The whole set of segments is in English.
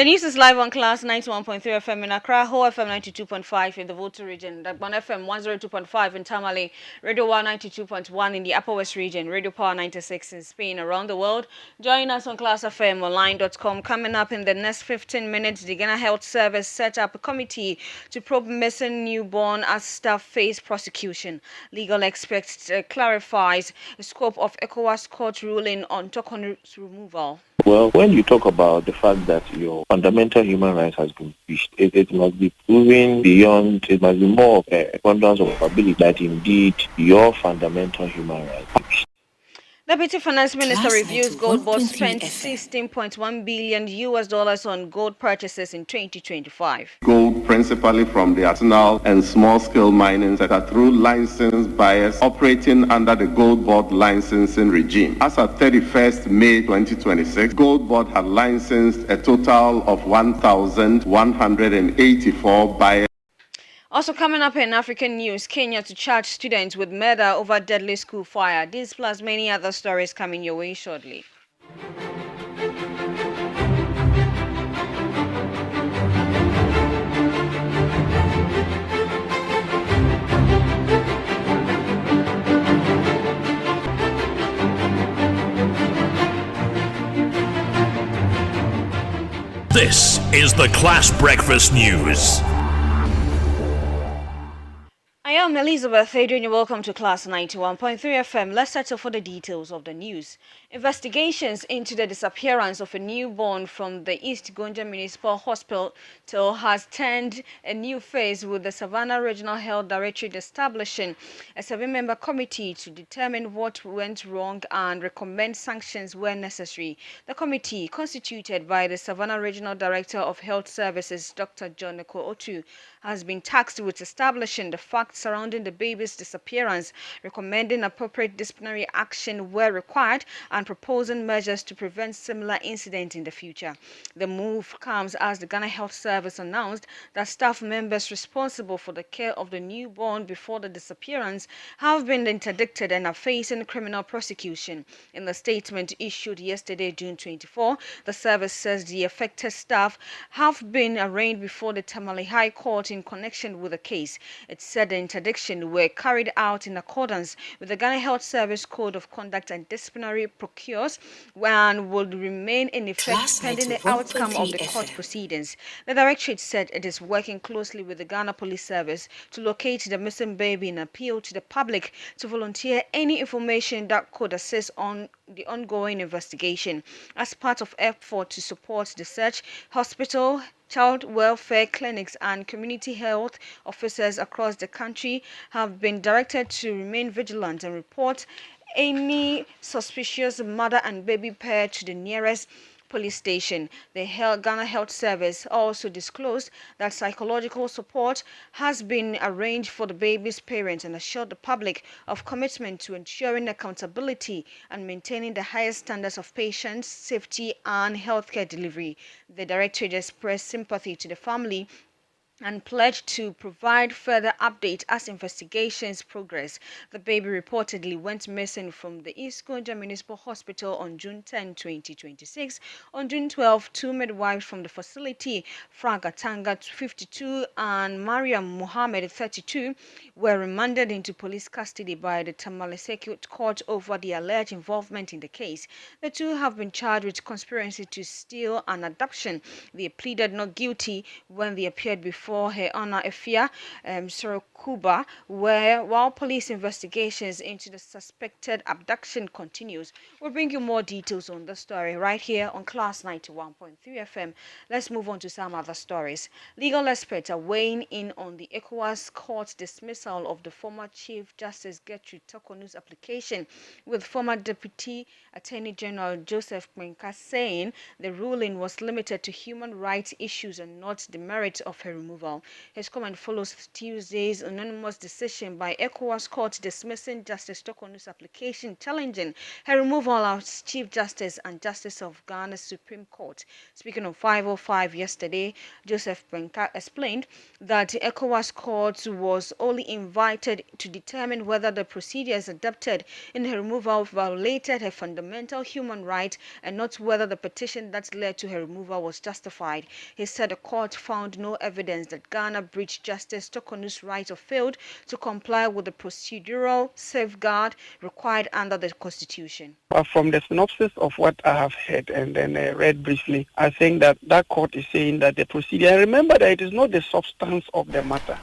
news is live on Class 91.3 FM in Accra, Ho FM 92.5 in the Volta region, Dagbon FM 102.5 in Tamale, Radio 192.1 in the Upper West region, Radio Power 96 in Spain. Around the world, join us on classfmonline.com. Coming up in the next 15 minutes, the Ghana Health Service set up a committee to probe missing newborn as staff face prosecution. Legal experts clarifies the scope of ECOWAS court ruling on Tokonu's removal. Well, when you talk about the fact that your fundamental human rights has been breached, it must be proven beyond, it must be more of a abundance of ability that indeed your fundamental human rights are breached. Deputy Finance Minister reviews gold board spent $16.1 billion on gold purchases in 2025. Gold principally from the artisanal and small-scale mining sector through licensed buyers operating under the Gold Board licensing regime. As of 31st May 2026, Gold Board had licensed a total of 1,184 buyers. Also coming up in African news, Kenya to charge students with murder over deadly school fire. These plus many other stories coming your way shortly. This is the Class Breakfast News. I am Elizabeth Adrian. Welcome to Class 91.3 FM. Let's settle for the details of the news. Investigations into the disappearance of a newborn from the East Gonja Municipal Hospital has turned a new phase, with the Savannah Regional Health Directorate establishing a 7-member committee to determine what went wrong and recommend sanctions where necessary. The committee, constituted by the Savannah Regional Director of Health Services, Dr. John Neko Otu, has been tasked with establishing the facts surrounding the baby's disappearance, recommending appropriate disciplinary action where required, and proposing measures to prevent similar incidents in the future. The move comes as the Ghana Health Service announced that staff members responsible for the care of the newborn before the disappearance have been interdicted and are facing criminal prosecution. In the statement issued yesterday, June 24, the service says the affected staff have been arraigned before the Tamale High Court in connection with the case. It said the interdiction were carried out in accordance with the Ghana Health Service Code of Conduct and disciplinary procedures and will remain in effect pending the outcome of the court proceedings. The directorate said it is working closely with the Ghana Police Service to locate the missing baby and appeal to the public to volunteer any information that could assist on the ongoing investigation. As part of effort to support the search, hospital, child welfare clinics and community health officers across the country have been directed to remain vigilant and report any suspicious mother and baby pair to the nearest police station. The Ghana Health Service also disclosed that psychological support has been arranged for the baby's parents and assured the public of commitment to ensuring accountability and maintaining the highest standards of patient safety and healthcare delivery. The directorate expressed sympathy to the family and pledged to provide further updates as investigations progress. The baby reportedly went missing from the East Gonja Municipal Hospital on June 10, 2026. On June 12, two midwives from the facility, Frank Atanga, 52, and Mariam Mohammed, 32, were remanded into police custody by the Tamale Circuit Court over the alleged involvement in the case. The two have been charged with conspiracy to steal an adoption. They pleaded not guilty when they appeared before Her Honor Efia Sorokuba, while police investigations into the suspected abduction continues. We'll bring you more details on the story right here on Class 91.3 FM. Let's move on to some other stories. Legal experts are weighing in on the ECOWAS court dismissal of the former Chief Justice Gertrude Tokonu's application, with former Deputy Attorney General Joseph Mwenka saying the ruling was limited to human rights issues and not the merit of her removal. removal. His comment follows Tuesday's unanimous decision by ECOWAS Court dismissing Justice Tokonu's application challenging her removal as Chief Justice and Justice of Ghana's Supreme Court. Speaking on 505 yesterday, Joseph Brenka explained that the ECOWAS Court was only invited to determine whether the procedures adopted in her removal violated her fundamental human right and not whether the petition that led to her removal was justified. He said the court found no evidence that Ghana breached Justice Tokonu's right or failed to comply with the procedural safeguard required under the Constitution. But from the synopsis of what I have heard and then read briefly, I think that court is saying that the procedure, remember that it is not the substance of the matter.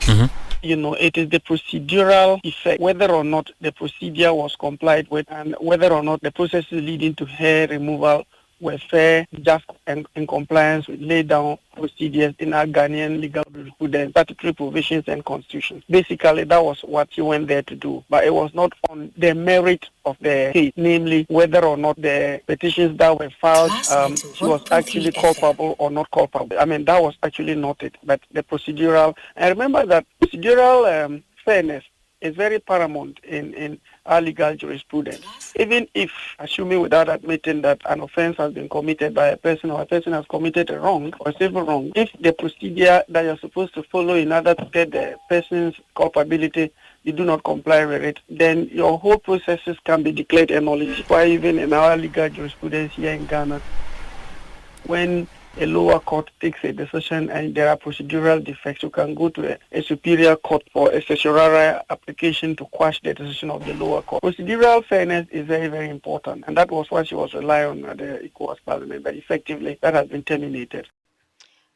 You know, it is the procedural effect, whether or not the procedure was complied with and whether or not the processes leading to her removal were fair, just, and in compliance with laid down procedures in our Ghanaian legal jurisprudence, statutory provisions and constitution. Basically, that was what she went there to do. But it was not on the merit of the case, namely whether or not the petitions that were filed, she was actually culpable or not culpable. I mean, that was actually not it, but the procedural. And remember that procedural fairness is very paramount in our legal jurisprudence. Even if, assuming without admitting that an offense has been committed by a person or a person has committed a wrong or a civil wrong, if the procedure that you're supposed to follow in order to get the person's culpability, you do not comply with it, then your whole processes can be declared a nullity. Why even in our legal jurisprudence here in Ghana, when a lower court takes a decision and there are procedural defects, you can go to a superior court for a certiorari application to quash the decision of the lower court. Procedural fairness is very, very important, and that was what she was relying on at the ECOWAS Parliament, but effectively that has been terminated.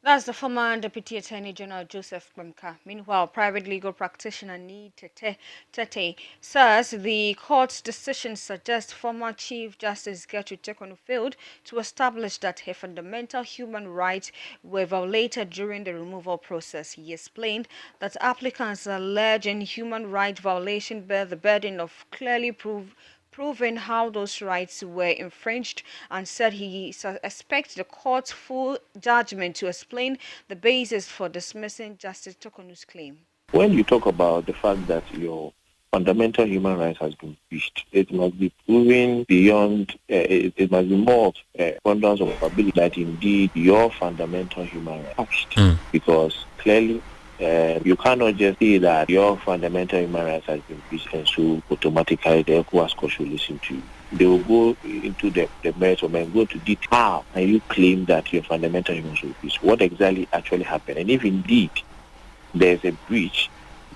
That's the former Deputy Attorney General Joseph Bemka. Meanwhile, private legal practitioner Nii Tete says the court's decision suggests former Chief Justice Gertrude Tekonu failed to establish that her fundamental human rights were violated during the removal process. He explained that applicants alleging human rights violation bear the burden of clearly proving how those rights were infringed, and said he expects the court's full judgment to explain the basis for dismissing Justice Tokonu's claim. When you talk about the fact that your fundamental human rights has been breached, it must be proven beyond, it must be more abundance of probability that indeed your fundamental human rights are breached. Because clearly, you cannot just say that your fundamental human rights has been breached and so automatically the ECOWAS court should listen to you. They will go into the merits and go to detail and you claim that your fundamental human rights are breached. What exactly actually happened? And if indeed there's a breach,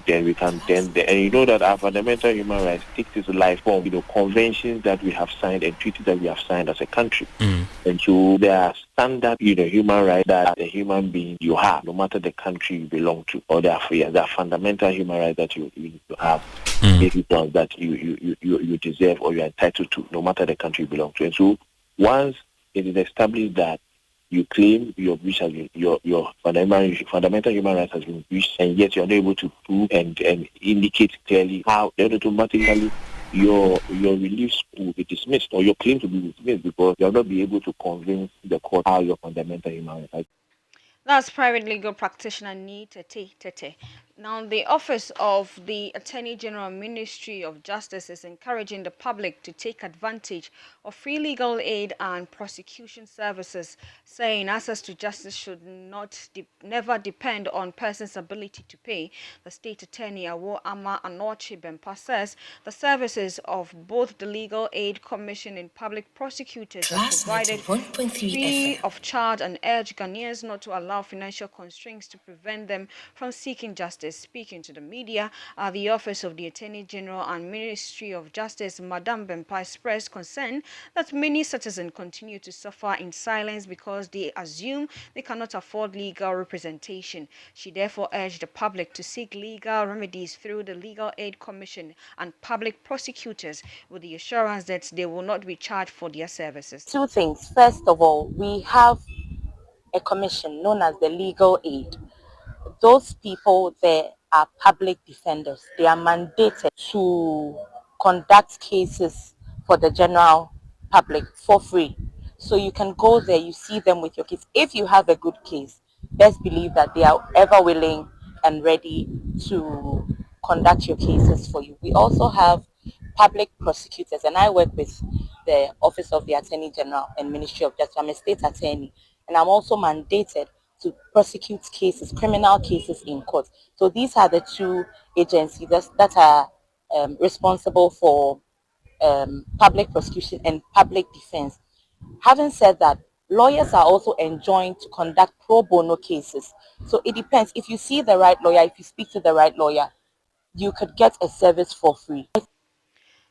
then we can and you know that our fundamental human rights takes its life from conventions that we have signed and treaties that we have signed as a country. And so there are standard human rights that a human being you have, no matter the country you belong to, or there are fundamental human rights that you need to have, that you deserve or you are entitled to, no matter the country you belong to. And so once it is established that you claim your breach has been, your fundamental human rights has been breached, and yet you're not able to prove and indicate clearly how, then automatically your relief will be dismissed, or your claim to be dismissed, because you'll not be able to convince the court how your fundamental human rights. That's private legal practitioner Nii Tete. Now, the Office of the Attorney General Ministry of Justice is encouraging the public to take advantage of free legal aid and prosecution services, saying access to justice should never depend on persons' ability to pay. The State Attorney Awo Ama Anochi Bempa says the services of both the Legal Aid Commission and public prosecutors are provided free of charge, and urge Ghanaians not to allow financial constraints to prevent them from seeking justice. Speaking to the media at the Office of the Attorney General and Ministry of Justice, Madame Bempa expressed concern that many citizens continue to suffer in silence because they assume they cannot afford legal representation. She therefore urged the public to seek legal remedies through the Legal Aid Commission and public prosecutors, with the assurance that they will not be charged for their services. Two things. First of all, we have a commission known as the Legal Aid. Those people there are public defenders. They are mandated to conduct cases for the general public for free. So you can go there, you see them with your case. If you have a good case, best believe that they are ever willing and ready to conduct your cases for you. We also have public prosecutors, and I work with the Office of the Attorney General and Ministry of Justice. I'm a state attorney, and I'm also mandated to prosecute cases, criminal cases in court. So these are the two agencies that are responsible for public prosecution and public defense. Having said that, lawyers are also enjoined to conduct pro bono cases. So it depends. If you see the right lawyer, if you speak to the right lawyer, you could get a service for free.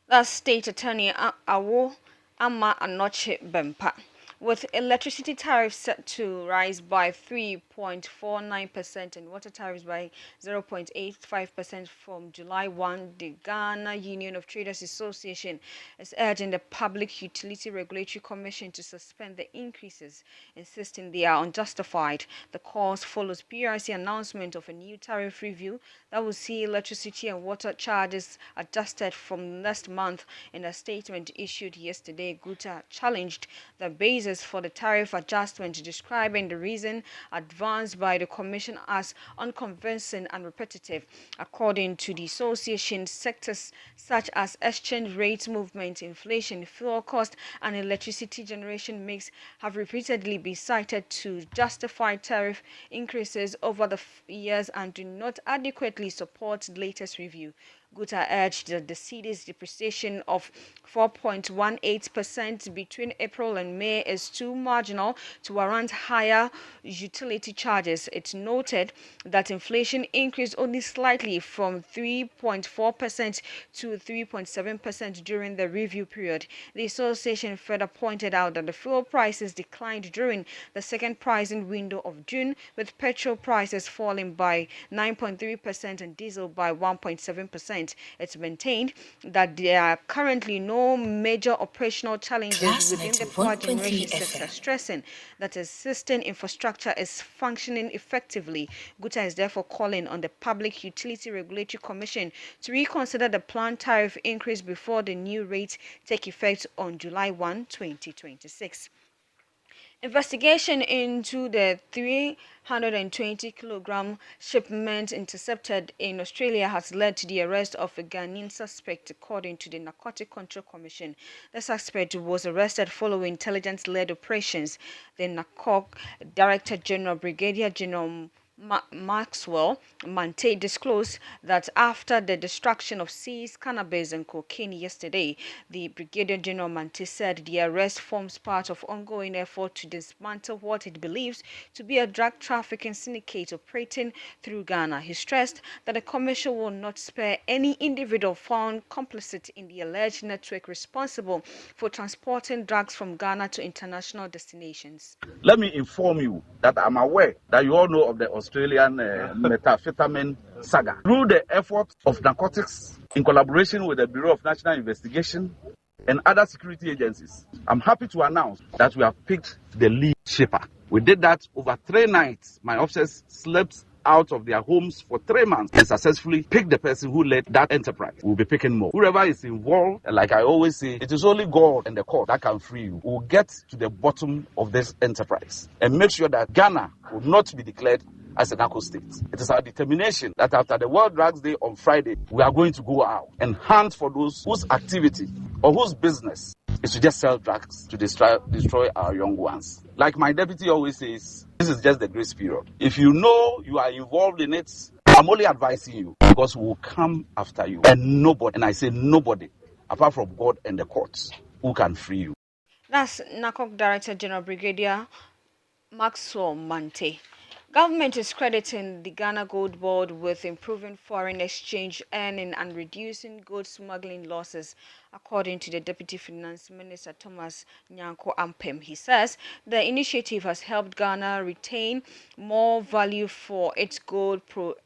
That's State Attorney Awo Ama Anoche Bempa. With electricity tariffs set to rise by 3.49% and water tariffs by 0.85% from July 1, the Ghana Union of Traders Association is urging the Public Utility Regulatory Commission to suspend the increases, insisting they are unjustified. The cause follows PRC announcement of a new tariff review that will see electricity and water charges adjusted from next month. In a statement issued yesterday, Guta challenged the basis for the tariff adjustment, describing the reason advanced by the Commission as unconvincing and repetitive. According to the association, sectors such as exchange rate movement, inflation, fuel cost, and electricity generation mix have repeatedly been cited to justify tariff increases over the years and do not adequately support the latest review. Guta urged that the cedi's depreciation of 4.18% between April and May is too marginal to warrant higher utility charges. It noted that inflation increased only slightly from 3.4% to 3.7% during the review period. The association further pointed out that the fuel prices declined during the second pricing window of June, with petrol prices falling by 9.3% and diesel by 1.7%. It's maintained that there are currently no major operational challenges within the power generation sector, stressing that existing infrastructure is functioning effectively. Guta is therefore calling on the Public Utility Regulatory Commission to reconsider the planned tariff increase before the new rates take effect on July 1, 2026. Investigation into the 320-kilogram shipment intercepted in Australia has led to the arrest of a Ghanaian suspect, according to the Narcotic Control Commission. The suspect was arrested following intelligence-led operations. The NACOC Director General, Brigadier General Maxwell Mante, disclosed that after the destruction of seized cannabis and cocaine yesterday, the Brigadier General Mante said the arrest forms part of ongoing effort to dismantle what it believes to be a drug trafficking syndicate operating through Ghana. He stressed that the Commission will not spare any individual found complicit in the alleged network responsible for transporting drugs from Ghana to international destinations. Let me inform you that I'm aware that you all know of the Australian methamphetamine saga. Through the efforts of narcotics in collaboration with the Bureau of National Investigation and other security agencies, I'm happy to announce that we have picked the lead shipper. We did that over 3 nights. My officers slept out of their homes for 3 months and successfully picked the person who led that enterprise. We'll be picking more. Whoever is involved, and like I always say, it is only God and the court that can free you. We'll get to the bottom of this enterprise and make sure that Ghana will not be declared as a narco state. It is our determination that after the World Drugs Day on Friday, we are going to go out and hunt for those whose activity or whose business is to just sell drugs to destroy our young ones. Like my deputy always says, this is just the grace period. If you know you are involved in it, I'm only advising you because we will come after you. And nobody, and I say nobody, apart from God and the courts, who can free you. That's NACOC Director General Brigadier Maxwell Mante. Government is crediting the Ghana Gold Board with improving foreign exchange earning and reducing gold smuggling losses, according to the Deputy Finance Minister Thomas Nyanko Ampem. He says the initiative has helped Ghana retain more value for its gold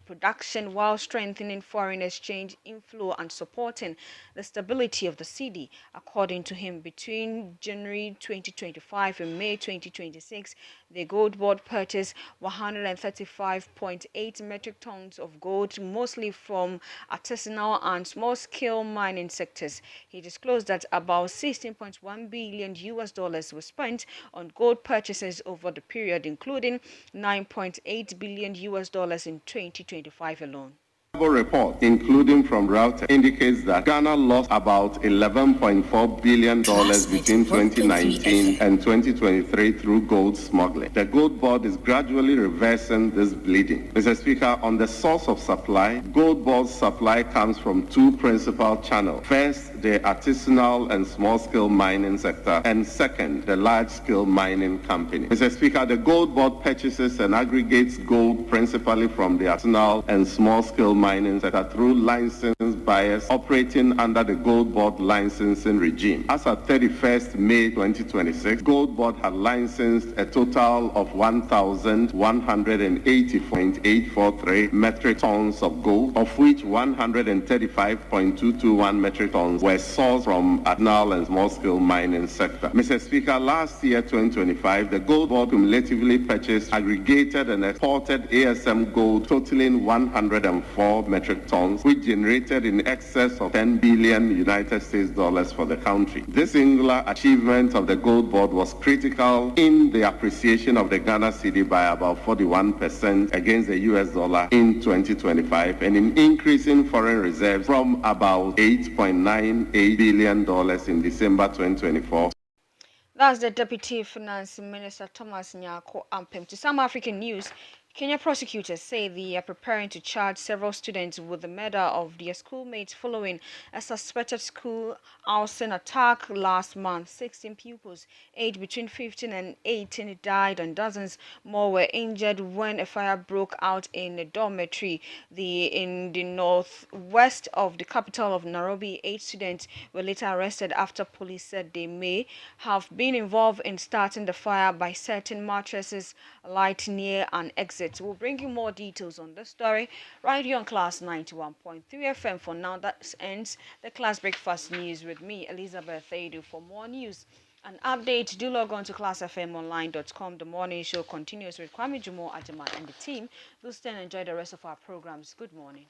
production while strengthening foreign exchange inflow and supporting the stability of the cedi. According to him, between January 2025 and May 2026, the Gold Board purchased 135.8 metric tons of gold, mostly from artisanal and small-scale mining sectors. He He disclosed that about 16.1 billion US dollars was spent on gold purchases over the period, including 9.8 billion US dollars in 2025 alone. Report, including from Reuters, indicates that Ghana lost about $11.4 billion between 2019 and 2023 through gold smuggling. The Gold Board is gradually reversing this bleeding. Mr. Speaker, on the source of supply, Gold Board's supply comes from two principal channels. First, the artisanal and small-scale mining sector, and second, the large-scale mining company. Mr. Speaker, the Gold Board purchases and aggregates gold principally from the artisanal and small-scale mining sector through licensed buyers operating under the Gold Board licensing regime. As at 31st May 2026, Gold Board had licensed a total of 1,180.843 metric tons of gold, of which 135.221 metric tons were sourced from artisanal and small-scale mining sector. Mr. Speaker, last year, 2025, the Gold Board cumulatively purchased, aggregated and exported ASM gold totaling 104 metric tons, which generated in excess of 10 billion United States dollars for the country. This singular achievement of the Gold Board was critical in the appreciation of the Ghana cedi by about 41% against the US dollar in 2025, and in increasing foreign reserves from about $8.98 billion in December 2024. That's the Deputy Finance Minister Thomas Nyako Ampem. To some African news, Kenya prosecutors say they are preparing to charge several students with the murder of their schoolmates following a suspected school arson attack last month. 16 pupils, aged between 15 and 18, died and dozens more were injured when a fire broke out in a dormitory in the northwest of the capital of Nairobi. 8 students were later arrested after police said they may have been involved in starting the fire by setting mattresses light near an exit. We'll bring you more details on this story right here on Class 91.3 FM. For now, that ends the Class Breakfast News with me, Elizabeth Edu. For more news and updates, do log on to classfmonline.com. The morning show continues with Kwame Jumo Ajama and the team. Do stay and enjoy the rest of our programs. Good morning.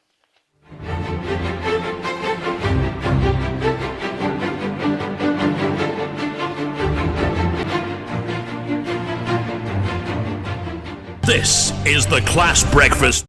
This is the Class Breakfast.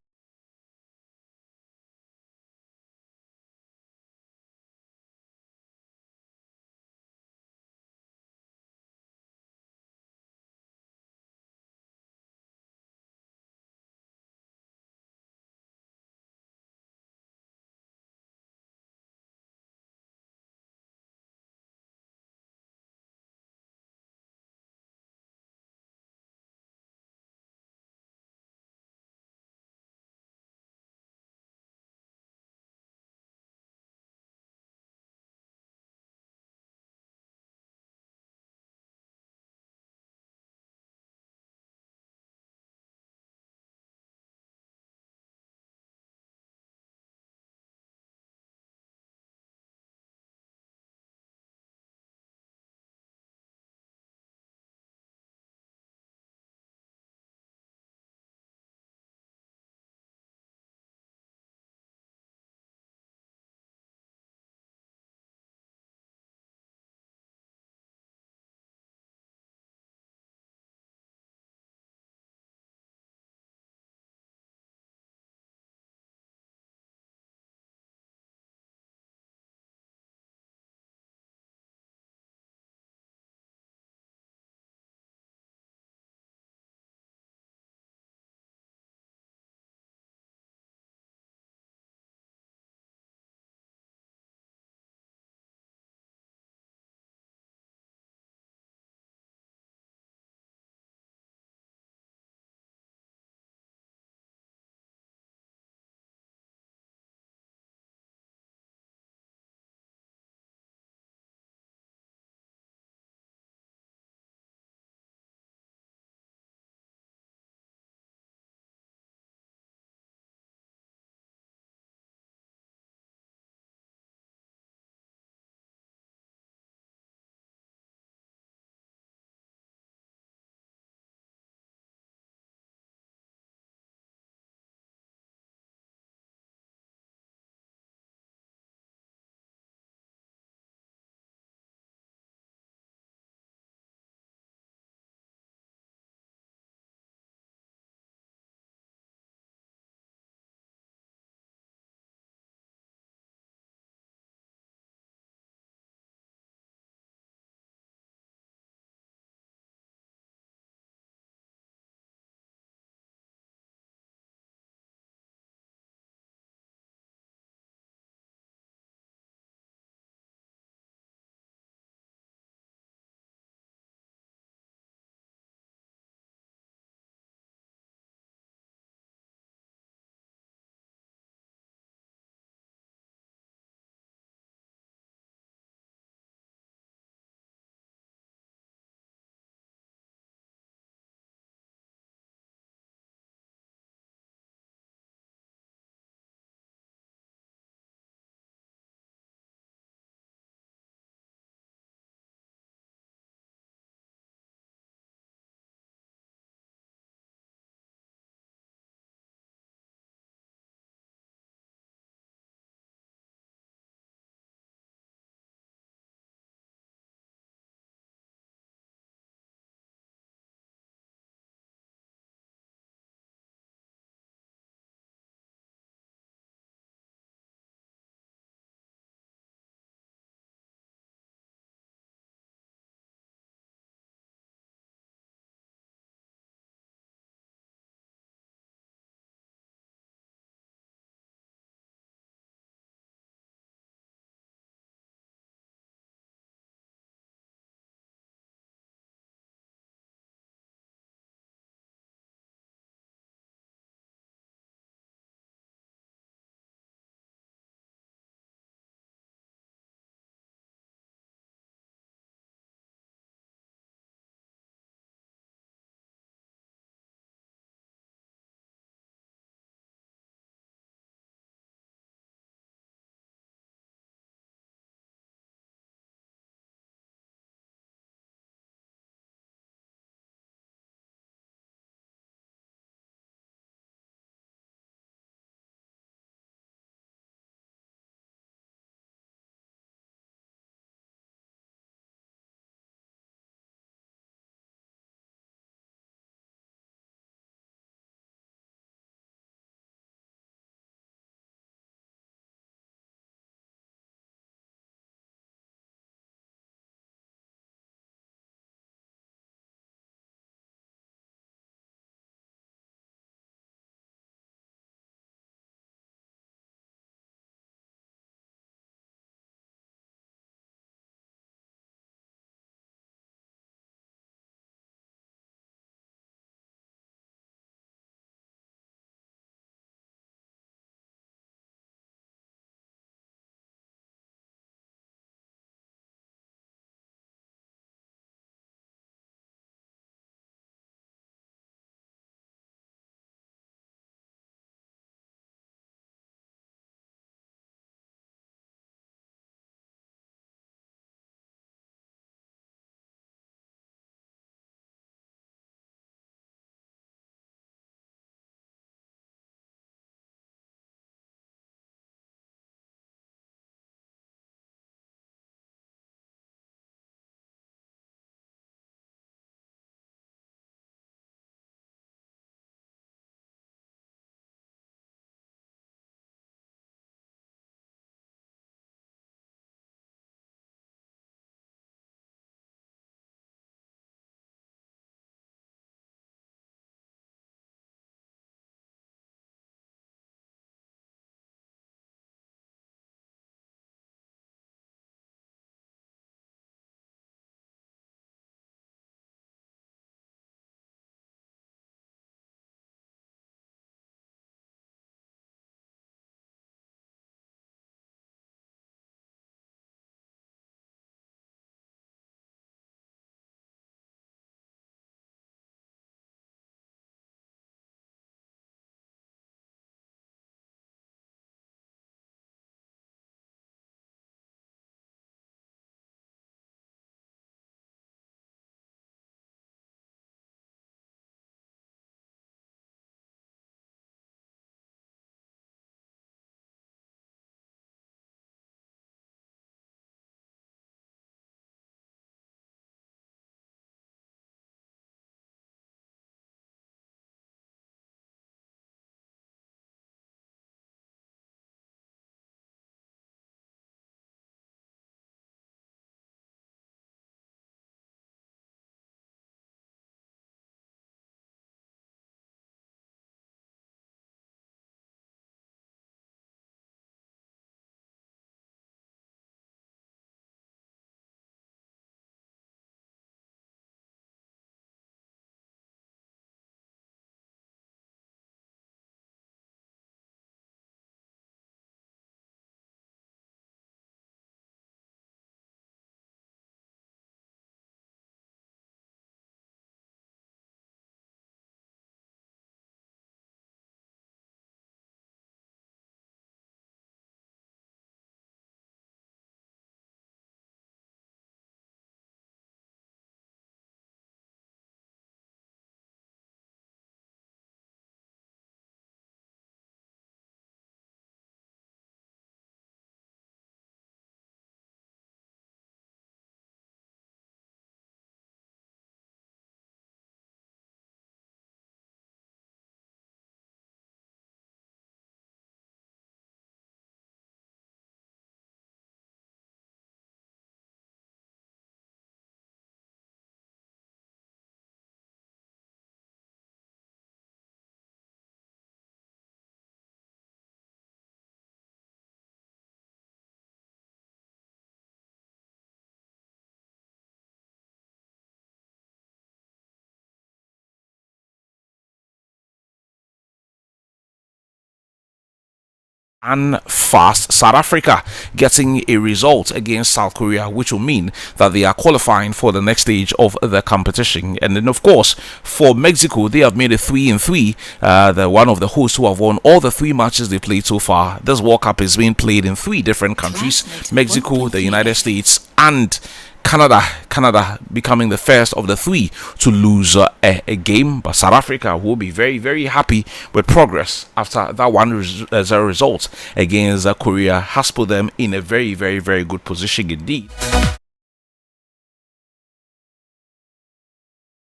and fast. South Africa getting a result against South Korea, which will mean that they are qualifying for the next stage of the competition. And then, of course, for Mexico, they have made it 3-3. The one of the hosts who have won all the 3 matches they played so far. This World Cup is being played in 3 different countries: Mexico, the United States, and Canada becoming the first of the 3 to lose a game. But South Africa will be very, very happy with progress after that 1-0 result against Korea has put them in a very, very, very good position indeed.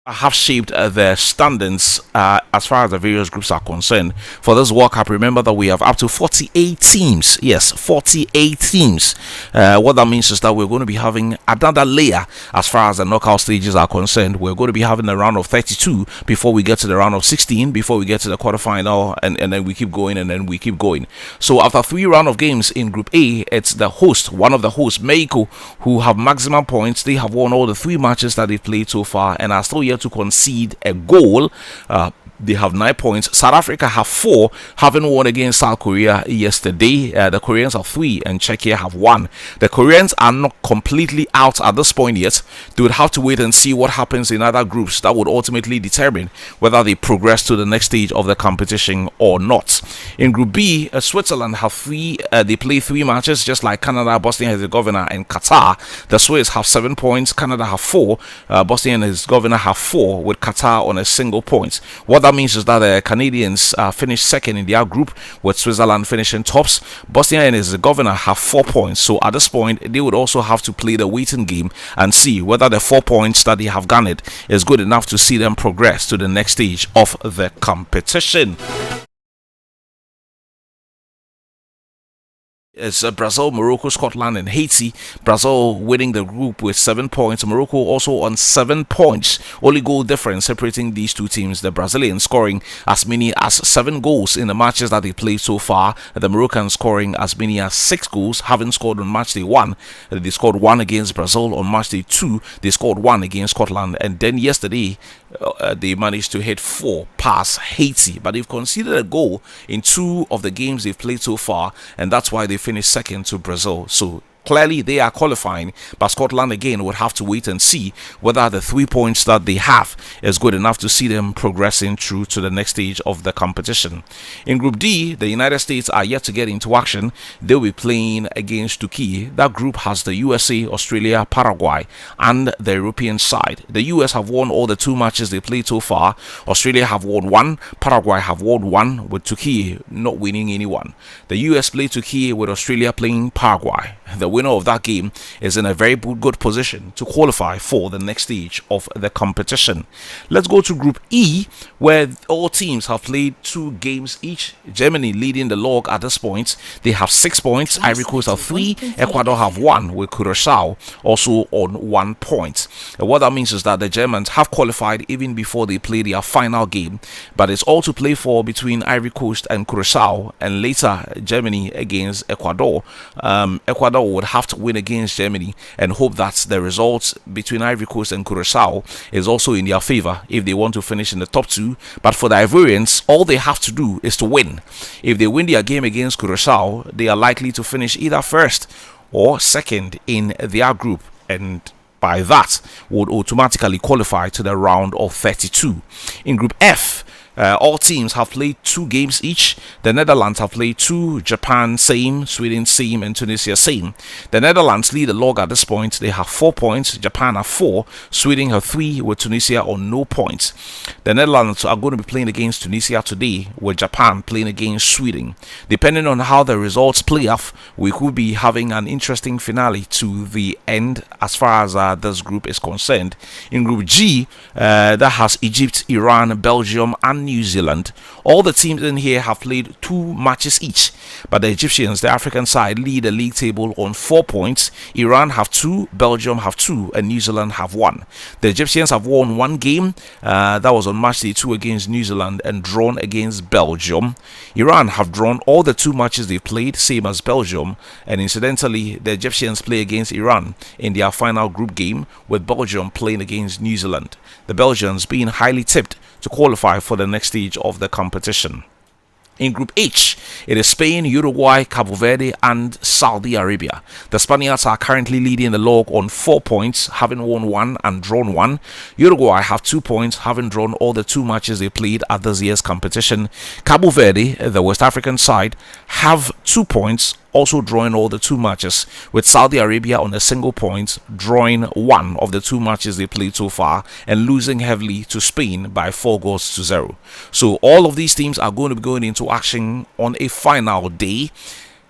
Have shaped the standings as far as the various groups are concerned for this World Cup. Remember that we have up to 48 teams. Yes, 48 teams. What that means is that we're going to be having another layer as far as the knockout stages are concerned. We're going to be having a round of 32 before we get to the round of 16, before we get to the quarterfinal, and then we keep going, and then we keep going. So after 3 rounds of games in Group A, it's the host, one of the hosts, Mexico, who have maximum points. They have won all the 3 matches that they've played so far and are still yet to concede a goal. They have 9 points. South Africa have 4, having won against South Korea yesterday. The Koreans have 3 and Czechia have 1. The Koreans are not completely out at this point yet. They would have to wait and see what happens in other groups that would ultimately determine whether they progress to the next stage of the competition or not. In Group B, Switzerland have 3. They play 3 matches, just like Canada, Bosnia and Herzegovina, and Qatar. The Swiss have 7 points. Canada have 4. Bosnia and Herzegovina have 4, with Qatar on a single point. What that means is that the Canadians finished second in their group, with Switzerland finishing tops. Bosnia and Herzegovina have 4 points, so at this point they would also have to play the waiting game and see whether the 4 points that they have garnered is good enough to see them progress to the next stage of the competition. It's Brazil, Morocco, Scotland, and Haiti. Brazil winning the group with 7 points. Morocco also on 7 points. Only goal difference separating these 2 teams. The Brazilians scoring as many as 7 goals in the matches that they played so far. The Moroccans scoring as many as 6 goals, having scored on match day 1. They scored 1 against Brazil. On match day 2, they scored 1 against Scotland. And then yesterday, they managed to hit 4 past Haiti. But they've conceded a goal in 2 of the games they've played so far, and that's why they finished second to Brazil. So clearly they are qualifying, but Scotland again would have to wait and see whether the 3 points that they have is good enough to see them progressing through to the next stage of the competition. In Group D, the United States are yet to get into action. They'll be playing against Turkey. That group has the USA, Australia, Paraguay, and the European side. The US have won all the 2 matches they played so far. Australia have won 1, Paraguay have won 1, with Turkey not winning anyone. The US play Turkey, with Australia playing Paraguay. The winner of that game is in a very good position to qualify for the next stage of the competition. Let's go to Group E, where all teams have played 2 games each. Germany leading the log at this point. They have 6 points. Ivory Coast have 3. Ecuador have 1, with Curaçao also on 1 point. What that means is that the Germans have qualified even before they play their final game, but it's all to play for between Ivory Coast and Curaçao, and later Germany against Ecuador. Ecuador would have to win against Germany and hope that the results between Ivory Coast and Curaçao is also in their favor if they want to finish in the top 2. But for the Ivorians, all they have to do is to win. If they win their game against Curaçao, they are likely to finish either first or second in their group, and by that would automatically qualify to the round of 32. In Group F, all teams have played 2 games each. The Netherlands have played 2, Japan same, Sweden same, and Tunisia same. The Netherlands lead the log at this point. They have 4 points. Japan have 4. Sweden have 3, with Tunisia on no points. The Netherlands are going to be playing against Tunisia today, with Japan playing against Sweden. Depending on how the results play off, we could be having an interesting finale to the end as far as this group is concerned. In Group G, that has Egypt, Iran, Belgium, and New Zealand. All the teams in here have played 2 matches each, but the Egyptians, the African side, lead the league table on 4 points. Iran have 2, Belgium have 2, and New Zealand have 1. The Egyptians have won 1 game. That was on match day 2 against New Zealand and drawn against Belgium. Iran have drawn all the 2 matches they've played, same as Belgium, and incidentally, the Egyptians play against Iran in their final group game, with Belgium playing against New Zealand. The Belgians being highly tipped to qualify for the next stage of the competition. In Group H, it is Spain, Uruguay, Cabo Verde, and Saudi Arabia. The Spaniards are currently leading the log on 4 points, having won 1 and drawn 1. Uruguay have 2 points, having drawn all the 2 matches they played at this year's competition. Cabo Verde, the West African side, have 2 points, also drawing all the 2 matches, with Saudi Arabia on a single point, drawing 1 of the 2 matches they played so far and losing heavily to Spain by 4-0. So all of these teams are going to be going into action on a final day.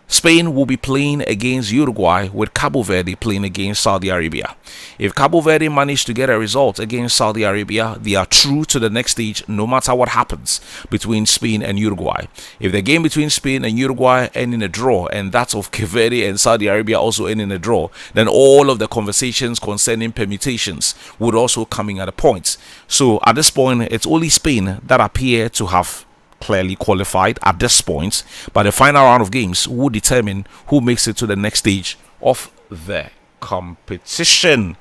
Spain will be playing against Uruguay, with Cabo Verde playing against Saudi Arabia. If Cabo Verde manage to get a result against Saudi Arabia, they are through to the next stage no matter what happens between Spain and Uruguay. If the game between Spain and Uruguay end in a draw, and that of Cabo Verde and Saudi Arabia also end in a draw, then all of the conversations concerning permutations would also come in at a point. So at this point, it's only Spain that appear to have clearly qualified at this point, but the final round of games will determine who makes it to the next stage of the competition.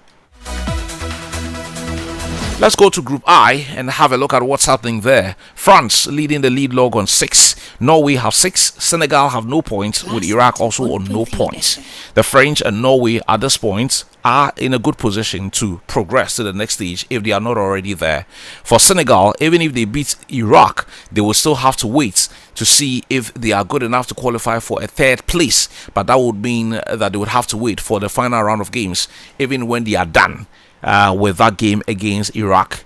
Let's go to Group I and have a look at what's happening there. France leading the lead log on 6. Norway have 6. Senegal have no points, with Iraq also on no points. The French and Norway at this point are in a good position to progress to the next stage if they are not already there. For Senegal, even if they beat Iraq, they will still have to wait to see if they are good enough to qualify for a 3rd place. But that would mean that they would have to wait for the final round of games, even when they are done with that game against Iraq.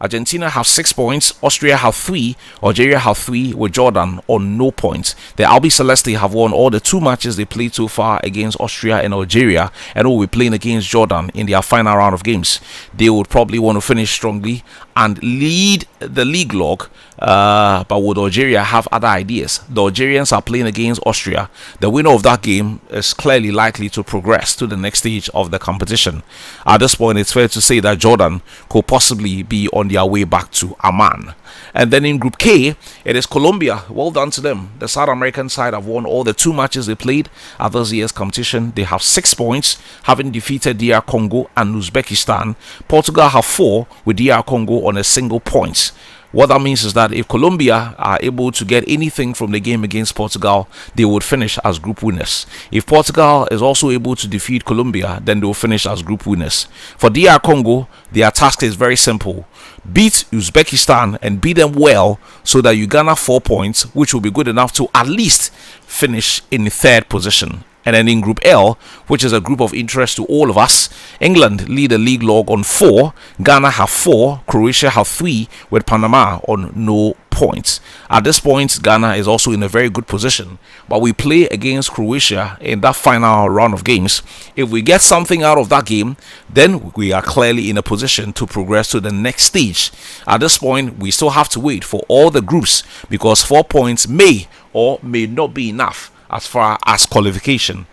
Argentina have 6 points, Austria have 3, Algeria have 3, with Jordan on no points. The Albi Celeste have won all the 2 matches they played so far against Austria and Algeria, and will be playing against Jordan in their final round of games. They would probably want to finish strongly and lead the league log, but would Algeria have other ideas? The Algerians are playing against Austria. The winner of that game is clearly likely to progress to the next stage of the competition. At this point, it's fair to say that Jordan could possibly be on their way back to Amman. And then in Group K, it is Colombia. Well done to them. The South American side have won all the 2 matches they played at this year's competition. They have 6 points, having defeated DR Congo and Uzbekistan. Portugal have 4, with DR Congo on a single point. What that means is that if Colombia are able to get anything from the game against Portugal, they would finish as group winners. If Portugal is also able to defeat Colombia, then they will finish as group winners. For DR Congo, their task is very simple. Beat Uzbekistan and beat them well, so that you garner 4 points, which will be good enough to at least finish in 3rd position. And then in Group L, which is a group of interest to all of us, England lead the league log on 4, Ghana have 4, Croatia have 3, with Panama on no points. At this point, Ghana is also in a very good position, but we play against Croatia in that final round of games. If we get something out of that game, then we are clearly in a position to progress to the next stage. At this point, we still have to wait for all the groups, because 4 points may or may not be enough as far as qualification.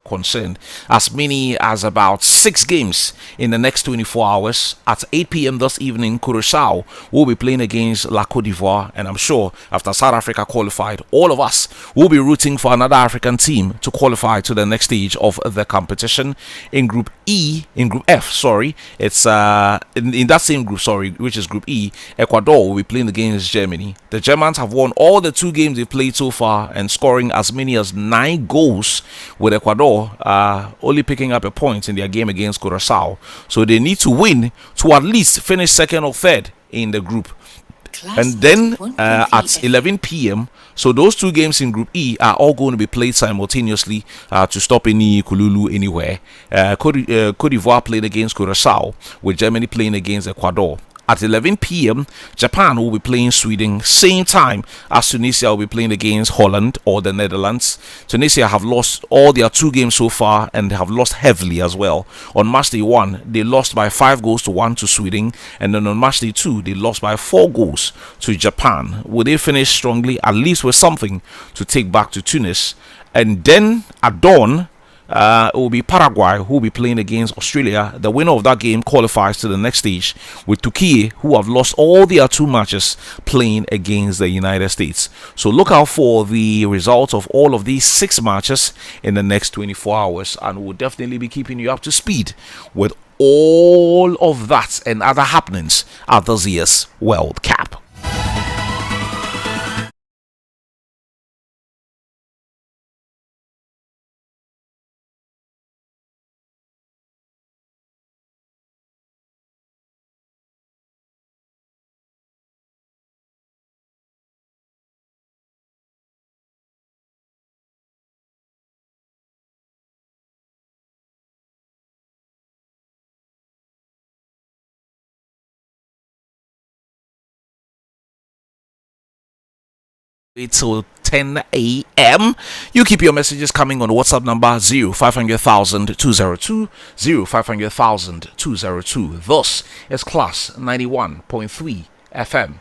Concerned, as many as about 6 games in the next 24 hours. At 8 p.m. this evening, Curaçao will be playing against La Côte d'Ivoire, and I'm sure after South Africa qualified, all of us will be rooting for another African team to qualify to the next stage of the competition. In Group F, it's in that same group, which is Group E, Ecuador will be playing against Germany. The Germans have won all the 2 games they've played so far and scoring as many as 9 goals, with Ecuador only picking up a point in their game against Curaçao. So they need to win to at least finish 2nd or 3rd in the group. And then at 11 p.m, so those 2 games in Group E are all going to be played simultaneously to stop any kululu anywhere. Côte d'Ivoire playing against Curaçao, with Germany playing against Ecuador. At 11 p.m, Japan will be playing Sweden, same time as Tunisia will be playing against Holland or the Netherlands. Tunisia have lost all their 2 games so far and have lost heavily as well. On match day 1, they lost by 5-1 to Sweden, and then on match day 2, they lost by 4 goals to Japan. Will they finish strongly, at least with something to take back to Tunis? And then at dawn, It will be Paraguay who will be playing against Australia. The winner of that game qualifies to the next stage, with Turkey, who have lost all their 2 matches, playing against the United States. So look out for the results of all of these 6 matches in the next 24 hours, and we'll definitely be keeping you up to speed with all of that and other happenings at this year's World Cup. Till 10 a.m. You keep your messages coming on WhatsApp number 0500,000 202 0500,000 202. This is Class 91.3 FM.